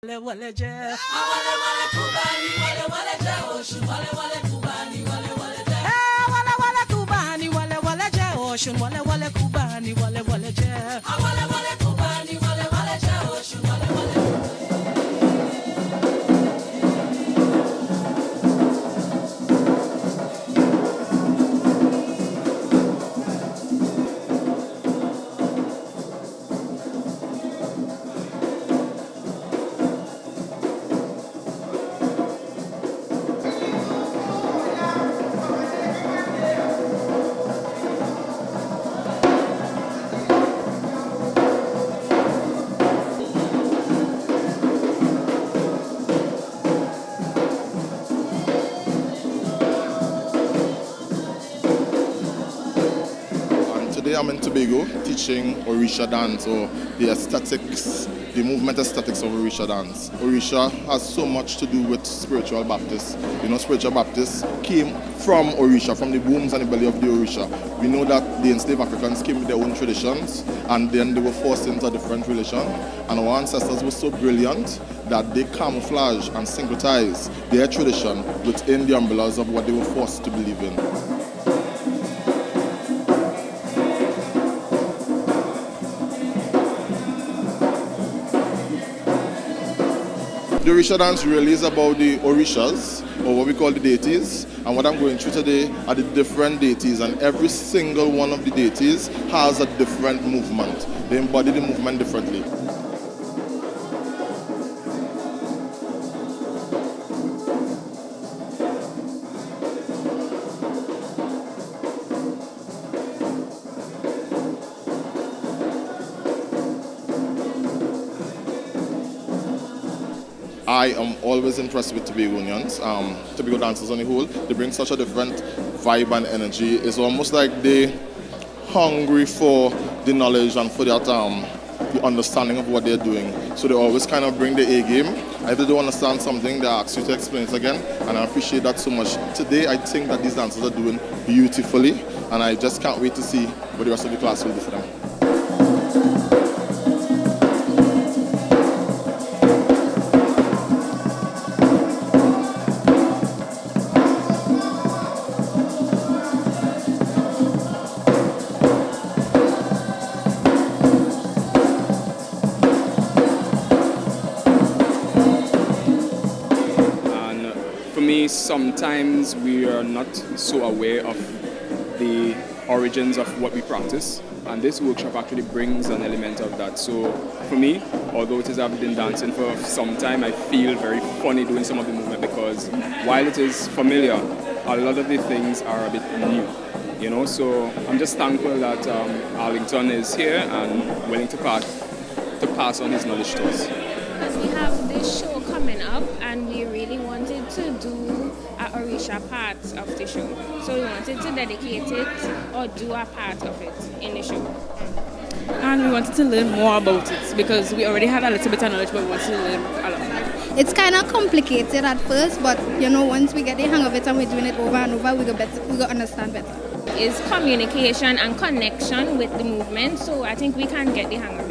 Wale wale je, wale wale kubani, wale wale je, ocean, wale wale kubani, wale wale je, wale wale kubani, wale wale je, ocean, wale wale kubani, wale wale je, wale wale kubani, wale wale je, ocean, wale wale. Today I'm in Tobago teaching Orisha dance, or the aesthetics, the movement aesthetics of Orisha dance. Orisha has so much to do with spiritual Baptists. You know, spiritual Baptists came from Orisha, from the wombs and the belly of the Orisha. We know that the enslaved Africans came with their own traditions, and then they were forced into a different religion. And our ancestors were so brilliant that they camouflage and syncretize their tradition within the umbrellas of what they were forced to believe in. The Orisha dance really is about the Orishas, or what we call the deities, and what I'm going through today are the different deities, and every single one of the deities has a different movement. They embody the movement differently. I am always impressed with Tobagonians, Tobago dancers on the whole. They bring such a different vibe and energy. It's almost like they're hungry for the knowledge and for that, the understanding of what they're doing. So they always kind of bring the A game. If they don't understand something, they ask you to explain it again, and I appreciate that so much. Today, I think that these dancers are doing beautifully, and I just can't wait to see what the rest of the class will do for them. For me, sometimes we are not so aware of the origins of what we practice, and this workshop actually brings an element of that. So for me, although it is I've been dancing for some time, I feel very funny doing some of the movement, because while it is familiar, a lot of the things are a bit new, you know. So I'm just thankful that Arlington is here and willing to pass on his knowledge to us. We have this show coming up, and we really wanted to do a Orisha part of the show. So we wanted to dedicate it or do a part of it in the show. And we wanted to learn more about it, because we already had a little bit of knowledge, but we wanted to learn a lot. It's kind of complicated at first, but you know, once we get the hang of it and we're doing it over and over, we go understand better. Is communication and connection with the movement, so I think we can get the hang of it.